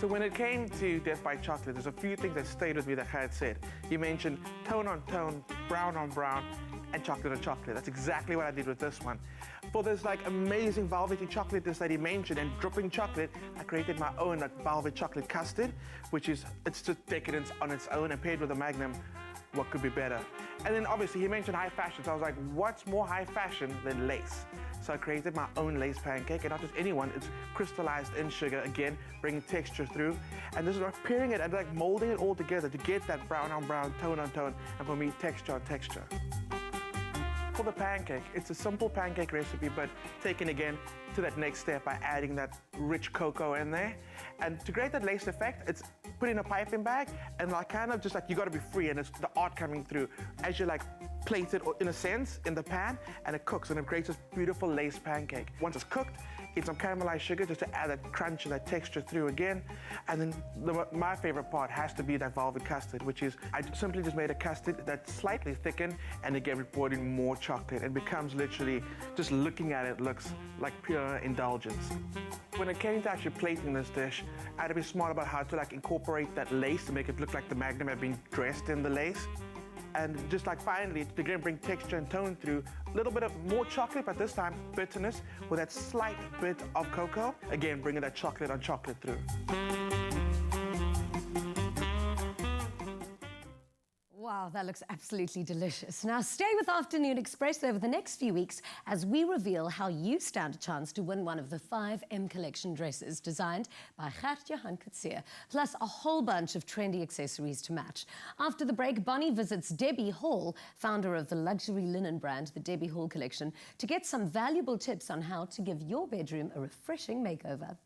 Speaker 4: So when it came to Death by Chocolate, there's a few things that stayed with me that Gert said. He mentioned tone on tone, brown on brown, and chocolate on chocolate. That's exactly what I did with this one. For this like amazing velvety chocolate that he mentioned and dripping chocolate, I created my own like velvet chocolate custard, which is, it's just decadence on its own, and paired with a Magnum, what could be better? And then obviously he mentioned high fashion, so I was like, what's more high fashion than lace? So I created my own lace pancake, and not just any one, it's crystallized in sugar, again, bringing texture through. And this is like pairing it and like molding it all together to get that brown on brown, tone on tone, and for me, texture on texture. For the pancake, it's a simple pancake recipe, but taken again to that next step by adding that rich cocoa in there. And to create that lace effect, it's put in a piping bag, and like kind of just like, you gotta be free, and it's the art coming through as you like plate it, in a sense, in the pan, and it cooks, and it creates this beautiful lace pancake. Once it's cooked, it's some caramelized sugar just to add that crunch and that texture through again. And then my favorite part has to be that velvet custard, which is, I simply just made a custard that's slightly thickened, and again, we poured in more chocolate. It becomes literally, just looking at it, looks like pure indulgence. When it came to actually plating this dish, I had to be smart about how to like incorporate that lace to make it look like the Magnum had been dressed in the lace. And just like finally, to again bring texture and tone through, a little bit of more chocolate, but this time bitterness with that slight bit of cocoa. Again, bringing that chocolate on chocolate through.
Speaker 2: Wow, that looks absolutely delicious. Now, stay with Afternoon Express over the next few weeks as we reveal how you stand a chance to win one of the 5 M Collection dresses designed by Gert-Johan Coetzee, plus a whole bunch of trendy accessories to match. After the break, Bonnie visits Debbie Hall, founder of the luxury linen brand, the Debbie Hall Collection, to get some valuable tips on how to give your bedroom a refreshing makeover.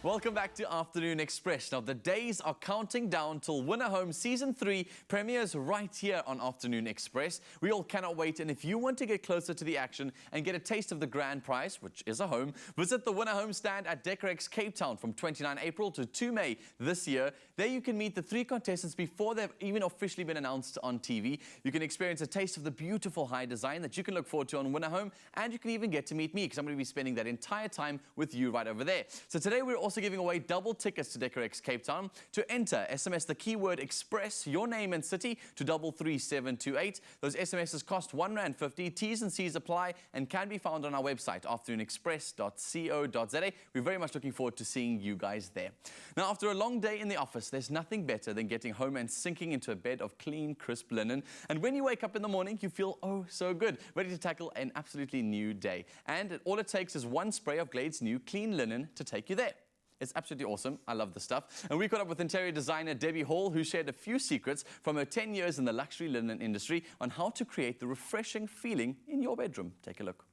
Speaker 3: Welcome back to Afternoon Express. Now, the days are counting down till Winner Home Season 3 premieres right here on Afternoon Express. We all cannot wait, and if you want to get closer to the action and get a taste of the grand prize, which is a home, visit the Winner Home stand at Decorex Cape Town from 29 April to 2 May this year. There you can meet the 3 contestants before they've even officially been announced on TV. You can experience a taste of the beautiful high design that you can look forward to on Winner Home, and you can even get to meet me, because I'm going to be spending that entire time with you right over there. So today we're also giving away double tickets to Decorex Cape Town. To enter, SMS the keyword Express, your name and city to 33728. Those SMSs cost R1.50. T's and C's apply and can be found on our website, afternoonexpress.co.za. We're very much looking forward to seeing you guys there. Now, after a long day in the office, there's nothing better than getting home and sinking into a bed of clean, crisp linen. And when you wake up in the morning, you feel oh so good, ready to tackle an absolutely new day. And all it takes is one spray of Glade's new clean linen to take you there. It's absolutely awesome. I love the stuff. And we caught up with interior designer Debbie Hall, who shared a few secrets from her 10 years in the luxury linen industry on how to create the refreshing feeling in your bedroom. Take a look.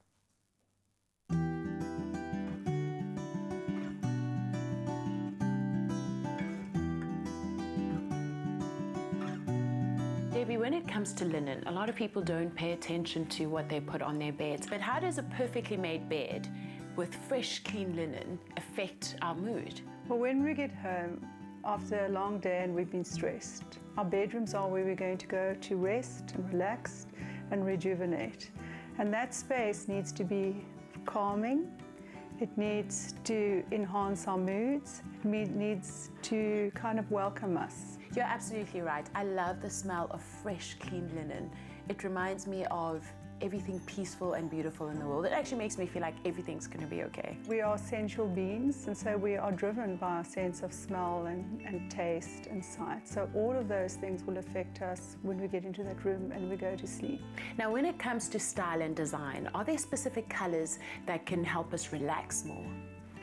Speaker 1: Debbie, when it comes to linen, a lot of people don't pay attention to what they put on their beds. But how does a perfectly made bed with fresh, clean linen affect our mood?
Speaker 7: Well, when we get home after a long day and we've been stressed, our bedrooms are where we're going to go to rest and relax and rejuvenate. And that space needs to be calming. It needs to enhance our moods. It needs to kind of welcome us.
Speaker 1: You're absolutely right. I love the smell of fresh, clean linen. It reminds me of everything peaceful and beautiful in the world. It actually makes me feel like everything's going to be okay.
Speaker 7: We are sensual beings, and so we are driven by our sense of smell and taste and sight. So all of those things will affect us when we get into that room and we go to sleep.
Speaker 1: Now, when it comes to style and design, are there specific colors that can help us relax more?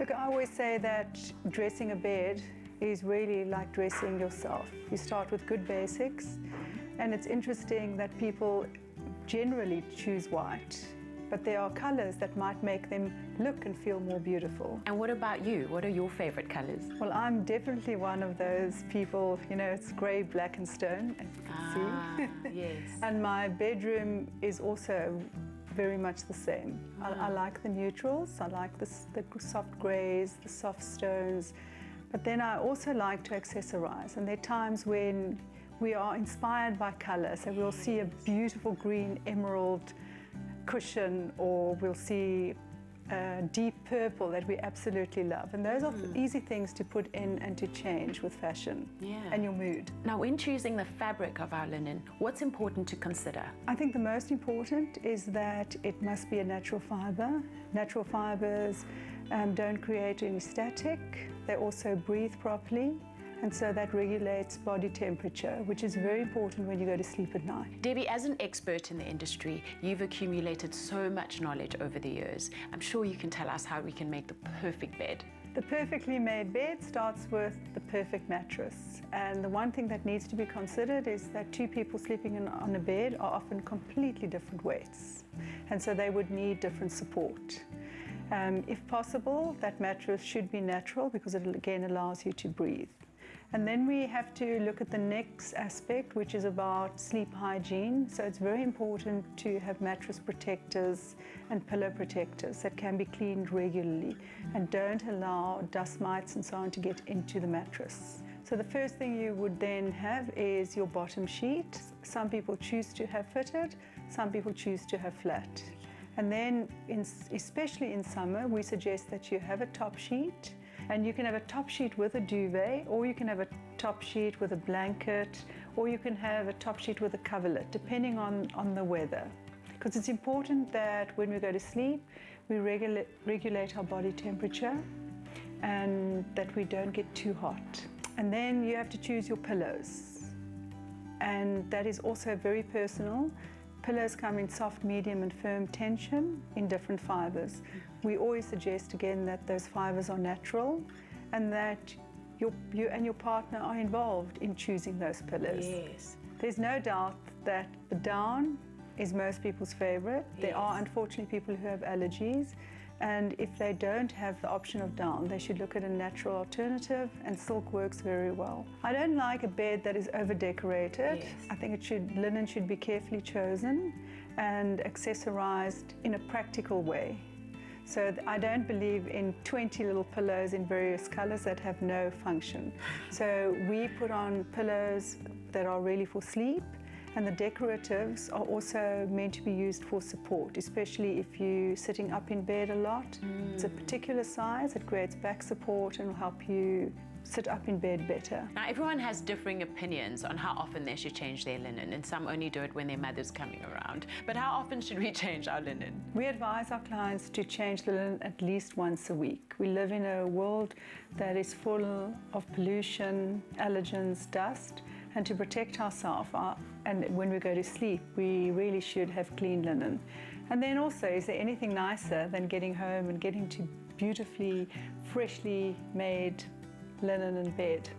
Speaker 7: Look, I always say that dressing a bed is really like dressing yourself. You start with good basics, and it's interesting that people generally choose white, but there are colors that might make them look and feel more beautiful.
Speaker 1: And what about you? What are your favorite colors?
Speaker 7: Well, I'm definitely one of those people, you know, it's grey, black and stone, as you can see.
Speaker 1: Yes.
Speaker 7: And my bedroom is also very much the same. I like the neutrals, I like the soft greys, the soft stones, but then I also like to accessorize, and there are times when we are inspired by colour, so we'll see a beautiful green emerald cushion, or we'll see deep purple that we absolutely love. And those are easy things to put in and to change with fashion and your mood.
Speaker 1: Now, when choosing the fabric of our linen, what's important to consider?
Speaker 7: I think the most important is that it must be a natural fiber. Natural fibers don't create any static. They also breathe properly. And so that regulates body temperature, which is very important when you go to sleep at night.
Speaker 1: Debbie, as an expert in the industry, you've accumulated so much knowledge over the years. I'm sure you can tell us how we can make the perfect bed.
Speaker 7: The perfectly made bed starts with the perfect mattress. And the one thing that needs to be considered is that two people sleeping on a bed are often completely different weights. And so they would need different support. If possible, that mattress should be natural because it again allows you to breathe. And then we have to look at the next aspect, which is about sleep hygiene. So it's very important to have mattress protectors and pillow protectors that can be cleaned regularly and don't allow dust mites and so on to get into the mattress. So the first thing you would then have is your bottom sheet. Some people choose to have fitted, some people choose to have flat. And then, especially in summer, we suggest that you have a top sheet. And you can have a top sheet with a duvet, or you can have a top sheet with a blanket, or you can have a top sheet with a coverlet, depending on the weather. Because it's important that when we go to sleep, we regulate our body temperature and that we don't get too hot. And then you have to choose your pillows. And that is also very personal. Pillows come in soft, medium and firm tension in different fibers. We always suggest again that those fibers are natural and that you and your partner are involved in choosing those pillows.
Speaker 1: Yes.
Speaker 7: There's no doubt that the down is most people's favorite.
Speaker 1: Yes.
Speaker 7: There are unfortunately people who have allergies, and if they don't have the option of down, they should look at a natural alternative, and silk works very well. I don't like a bed that is over-decorated.
Speaker 1: Yes.
Speaker 7: I think linen should be carefully chosen and accessorized in a practical way. So I don't believe in 20 little pillows in various colors that have no function. So we put on pillows that are really for sleep, and the decoratives are also meant to be used for support, especially if you're sitting up in bed a lot. It's a particular size, it creates back support and will help you sit up in bed better.
Speaker 1: Now, everyone has differing opinions on how often they should change their linen, and some only do it when their mother's coming around. But how often should we change our linen?
Speaker 7: We advise our clients to change the linen at least once a week. We live in a world that is full of pollution, allergens, dust, and to protect ourselves, and when we go to sleep, we really should have clean linen. And then also, is there anything nicer than getting home and getting to beautifully, freshly made linen in bed?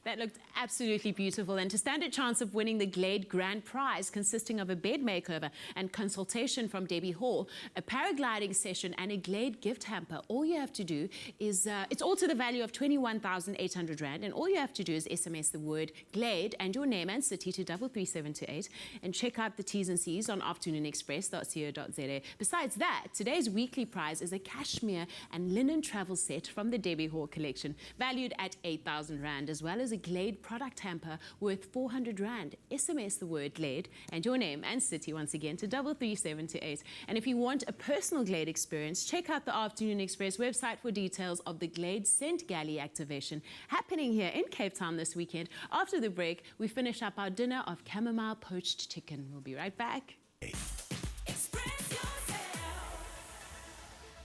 Speaker 1: That looked absolutely beautiful, and to stand a chance of winning the Glade Grand Prize, consisting of a bed makeover and consultation from Debbie Hall, a paragliding session and a Glade gift hamper, all you have to do is, it's all to the value of 21,800 Rand, and all you have to do is SMS the word Glade and your name and city to 33728 and check out the T's and C's on afternoonexpress.co.za. Besides that, today's weekly prize is a cashmere and linen travel set from the Debbie Hall collection, valued at 8,000 Rand, as well as a Glade product hamper worth 400 Rand. SMS the word Glade and your name and city once again to 33728. And if you want a personal Glade experience, check out the Afternoon Express website for details of the Glade Scent Galley activation happening here in Cape Town this weekend. After the break, we finish up our dinner of chamomile poached chicken. We'll be right back.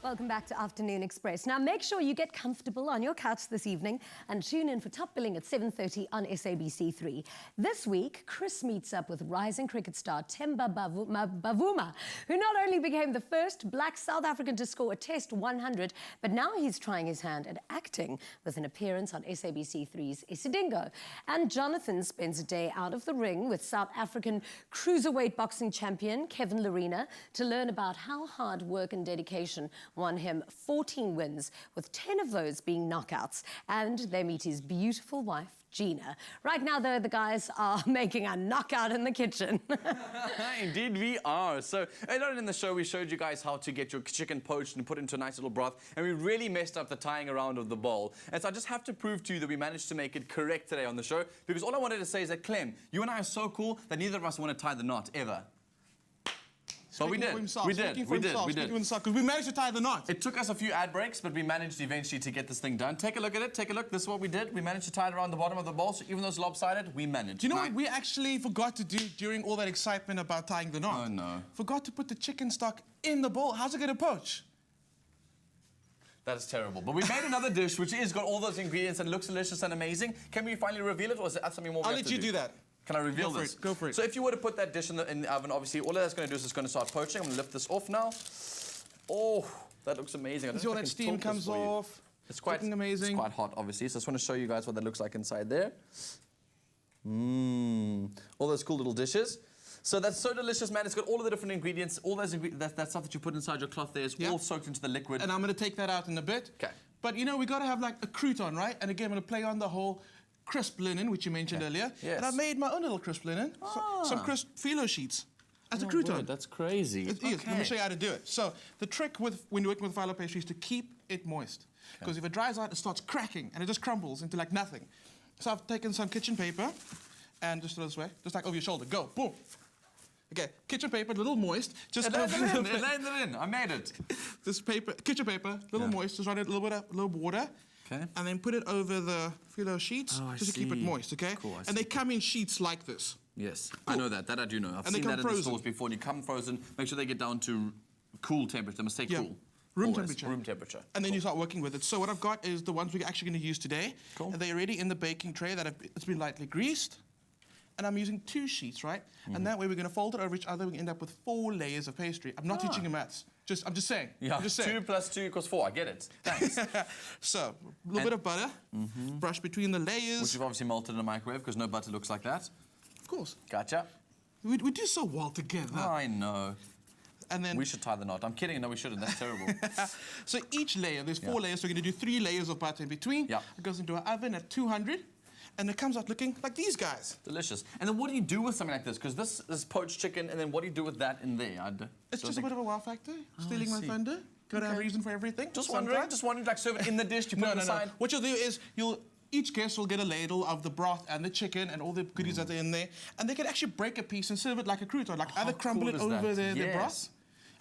Speaker 2: Welcome back to Afternoon Express. Now make sure you get comfortable on your couch this evening and tune in for Top Billing at 7:30 on SABC3. This week, Chris meets up with rising cricket star Themba Bavuma, who not only became the first black South African to score a Test 100, but now he's trying his hand at acting with an appearance on SABC3's Isidingo. And Jonathan spends a day out of the ring with South African cruiserweight boxing champion Kevin Lerena to learn about how hard work and dedication won him 14 wins, with 10 of those being knockouts. And they meet his beautiful wife, Gina. Right now, though, the guys are making a knockout in the kitchen.
Speaker 3: Indeed we are. So earlier in the show, we showed you guys how to get your chicken poached and put into a nice little broth, and we really messed up the tying around of the bowl. And so I just have to prove to you that we managed to make it correct today on the show, because all I wanted to say is that, Clem, you and I are so cool that neither of us want to tie the knot, ever. But we
Speaker 4: Speaking
Speaker 3: did.
Speaker 4: for himself,
Speaker 3: We did.
Speaker 4: speaking for
Speaker 3: We did.
Speaker 4: himself,
Speaker 3: We
Speaker 4: speaking
Speaker 3: did.
Speaker 4: for himself, because we managed to tie the knot.
Speaker 3: It took us a few ad breaks, but we managed eventually to get this thing done. Take a look at it. Take a look. This is what we did. We managed to tie it around the bottom of the bowl, so even though it's lopsided, we managed.
Speaker 4: Do you know what we actually forgot to do during all that excitement about tying the knot?
Speaker 3: Oh, no.
Speaker 4: Forgot to put the chicken stock in the bowl. How's it going to poach?
Speaker 3: That is terrible. But we made another dish which has got all those ingredients and looks delicious and amazing. Can we finally reveal it, or is that something more?
Speaker 4: I'll let you do that.
Speaker 3: Can I reveal
Speaker 4: Go for
Speaker 3: this?
Speaker 4: it, go for it.
Speaker 3: So if you were to put that dish in the oven, obviously all that's going to do is it's going to start poaching. I'm going to lift this off now. Oh, that looks amazing. I don't
Speaker 4: See
Speaker 3: know
Speaker 4: all
Speaker 3: if I
Speaker 4: that
Speaker 3: can
Speaker 4: steam
Speaker 3: tilt this
Speaker 4: comes
Speaker 3: for you.
Speaker 4: off.
Speaker 3: It's quite
Speaker 4: looking amazing.
Speaker 3: It's quite hot, obviously. So I just want to show you guys what that looks like inside there. All those cool little dishes. So that's so delicious, man. It's got all of the different ingredients, all those that stuff that you put inside your cloth there is all soaked into the liquid.
Speaker 4: And I'm going to take that out in a bit.
Speaker 3: Okay.
Speaker 4: But you know, we got to have like a crouton, right? And again, I'm going to play on the whole crisp linen, which you mentioned earlier.
Speaker 3: Yes.
Speaker 4: And I made my own little crisp linen. Some crisp phyllo sheets as a crouton.
Speaker 3: That's crazy.
Speaker 4: It is. Let me show you how to do it. So the trick with when you're working with phyllo pastry is to keep it moist. Because if it dries out, it starts cracking and it just crumbles into like nothing. So I've taken some kitchen paper and just throw this way, just like over your shoulder. Go, boom. Okay, kitchen paper, a little moist. Just
Speaker 3: It landed in. I made it.
Speaker 4: this paper, kitchen paper, a little moist. Just run it a little water.
Speaker 3: Okay.
Speaker 4: And then put it over the phyllo sheets just to keep it moist. Okay.
Speaker 3: Cool, I
Speaker 4: and they come in sheets like this.
Speaker 3: Yes, I know that. That I do know. I've
Speaker 4: And they
Speaker 3: seen
Speaker 4: come
Speaker 3: that in the
Speaker 4: frozen.
Speaker 3: stores before. And you come frozen. Make sure they get down to cool temperature. They must stay cool.
Speaker 4: Room
Speaker 3: Always.
Speaker 4: temperature.
Speaker 3: Room temperature.
Speaker 4: And then you start working with it. So what I've got is the ones we're actually going to use today.
Speaker 3: Cool.
Speaker 4: And they're already in the baking tray that it's been lightly greased. And I'm using 2 sheets, right? And that way we're going to fold it over each other. We end up with 4 layers of pastry. I'm not teaching you maths. I'm just saying.
Speaker 3: Yeah,
Speaker 4: I'm just saying.
Speaker 3: 2 + 2 = 4. I get it. Thanks.
Speaker 4: So, a little bit of butter. Brush between the layers.
Speaker 3: Which you've obviously melted in a microwave because no butter looks like that.
Speaker 4: Of course.
Speaker 3: Gotcha.
Speaker 4: We do so well together.
Speaker 3: I know.
Speaker 4: And then
Speaker 3: We should tie the knot. I'm kidding. No, we shouldn't. That's terrible.
Speaker 4: so each layer, there's 4 layers, so we're going to do 3 layers of butter in between.
Speaker 3: Yeah.
Speaker 4: It goes into an oven at 200, and it comes out looking like these guys.
Speaker 3: Delicious. And then what do you do with something like this? Because this is poached chicken, and then what do you do with that in there?
Speaker 4: It's just a bit of a wow factor, stealing my
Speaker 3: see.
Speaker 4: thunder. Gotta have a reason for everything.
Speaker 3: Just
Speaker 4: sometimes.
Speaker 3: wondering, like serve it in the dish, you put it
Speaker 4: No.
Speaker 3: aside.
Speaker 4: What you'll do is each guest will get a ladle of the broth and the chicken and all the goodies that are in there, and they can actually break a piece and serve it like a crouton, like either crumble
Speaker 3: cool
Speaker 4: it
Speaker 3: is
Speaker 4: over
Speaker 3: that?
Speaker 4: their
Speaker 3: Yes.
Speaker 4: broth,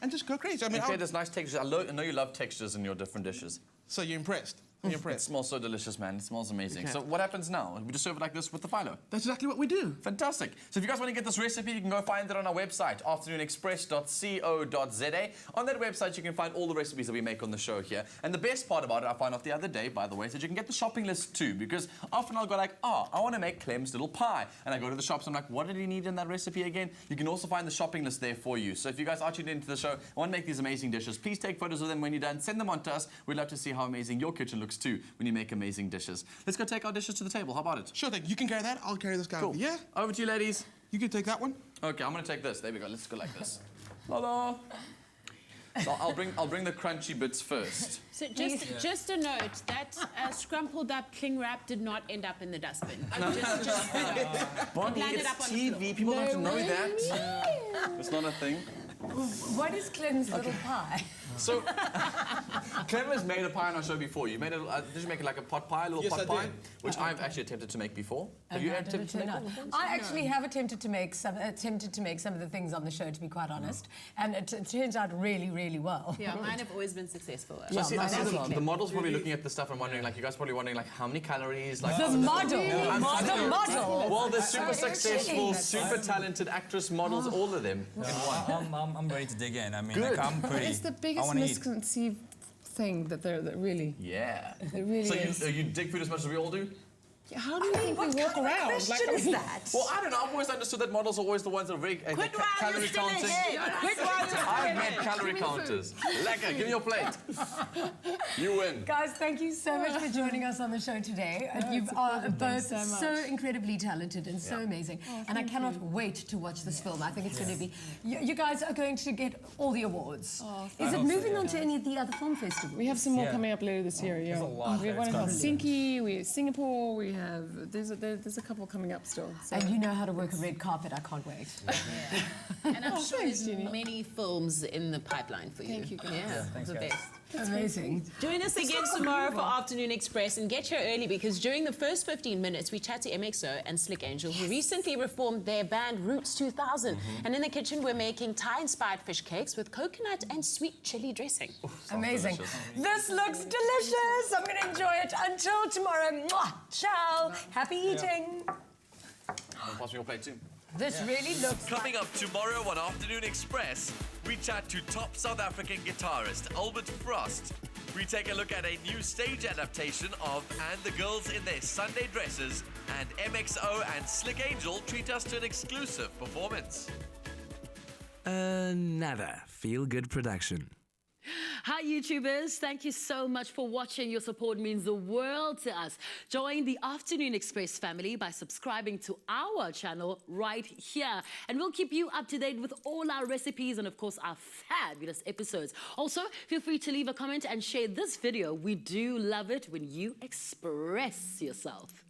Speaker 4: and just go crazy. I mean,
Speaker 3: Okay, there's nice textures. I know you love textures in your different dishes.
Speaker 4: so you're impressed. You're
Speaker 3: It
Speaker 4: impressed.
Speaker 3: smells so delicious, man. It smells amazing.
Speaker 4: Okay.
Speaker 3: So what happens now? We just serve it like this with the phyllo.
Speaker 4: That's exactly what we do.
Speaker 3: Fantastic. So if you guys want to get this recipe, you can go find it on our website, afternoonexpress.co.za. On that website, you can find all the recipes that we make on the show here. And the best part about it, I found out the other day, by the way, is that you can get the shopping list too, because often I'll go like, I want to make Clem's little pie. And I go to the shops, I'm like, what did he need in that recipe again? You can also find the shopping list there for you. So if you guys are tuned into the show and want to make these amazing dishes, please take photos of them when you're done. Send them on to us. We'd love to see how amazing your kitchen looks too when you make amazing dishes. Let's go take our dishes to the table. How about it?
Speaker 4: Sure thing. You can carry that. I'll carry this guy.
Speaker 3: Cool.
Speaker 4: Yeah.
Speaker 3: Over to you, ladies.
Speaker 4: You can take that one.
Speaker 3: Okay, I'm gonna take this. There we go. Let's go like this. Hello. So I'll bring the crunchy bits first.
Speaker 1: So just a note, that scrumpled up cling wrap did not end up in the dustbin.
Speaker 3: Bonnie,
Speaker 1: landed
Speaker 3: it's
Speaker 1: up on the
Speaker 3: TV.
Speaker 1: floor.
Speaker 3: People don't have to know that. It's not a thing.
Speaker 2: What is Clem's little pie?
Speaker 3: So, Clem has made a pie on our show before. You made did you make it like a pot pie, a little pot pie? Which I've actually attempted to make before. Have you attempted to make one before?
Speaker 2: I actually have attempted to make some of the things on the show, to be quite honest, and it turns out really, really well.
Speaker 1: Yeah, mine have always been successful.
Speaker 3: So I see
Speaker 2: mine
Speaker 3: the model's probably looking at the stuff and wondering, like, you guys probably wondering, like, how many calories? Like,
Speaker 2: The model.
Speaker 3: well, they're super successful, super talented actress models, all of them in one.
Speaker 5: I'm ready to dig in. I mean,
Speaker 3: Good.
Speaker 5: like, I'm pretty.
Speaker 6: It's the
Speaker 5: I
Speaker 6: biggest
Speaker 5: wanna eat.
Speaker 6: misconceived thing that really.
Speaker 3: Yeah.
Speaker 6: It really is.
Speaker 3: So you dig food as much as we all do?
Speaker 6: How do you think we walk around?
Speaker 2: Question is that?
Speaker 3: Well, I don't know. I've always understood that models are always the ones that are very calorie counting. I've made calorie counters. Lekker, give me your plate. You win.
Speaker 2: Guys, thank you so much for joining us on the show today. You are both so incredibly talented and so amazing. And I cannot wait to watch this film. I think it's going to be... You guys are going to get all the awards. Is it moving on to any of the other film festivals?
Speaker 6: We have some more coming up later this year.
Speaker 5: There's a lot
Speaker 6: We have
Speaker 5: there.
Speaker 6: one in
Speaker 5: It's
Speaker 6: Helsinki, we have Singapore, we have have. There's a couple coming up still. So.
Speaker 2: And you know how to work a red carpet. I can't wait.
Speaker 1: And I'm sure there's many films in the pipeline for you.
Speaker 6: Thank you, guys.
Speaker 1: Yeah,
Speaker 5: Thanks,
Speaker 1: the
Speaker 5: guys.
Speaker 1: best.
Speaker 2: Amazing.
Speaker 1: Join us again tomorrow for Afternoon Express and get here early because during the first 15 minutes we chat to MXO and Slick Angel who recently reformed their band Roots 2000. And in the kitchen we're making Thai-inspired fish cakes with coconut and sweet chili dressing.
Speaker 2: Amazing. This looks delicious. I'm going to enjoy it until tomorrow. Mwah. Ciao. Happy eating.
Speaker 3: Pass me your plate too.
Speaker 2: This really looks
Speaker 3: Coming up tomorrow on Afternoon Express, we chat to top South African guitarist Albert Frost. We take a look at a new stage adaptation of And the Girls in Their Sunday Dresses, and MXO and Slick Angel treat us to an exclusive performance.
Speaker 8: Another feel-good production.
Speaker 9: Hi YouTubers, thank you so much for watching. Your support means the world to us. Join the Afternoon Express family by subscribing to our channel right here. And we'll keep you up to date with all our recipes and of course our fabulous episodes. Also, feel free to leave a comment and share this video. We do love it when you express yourself.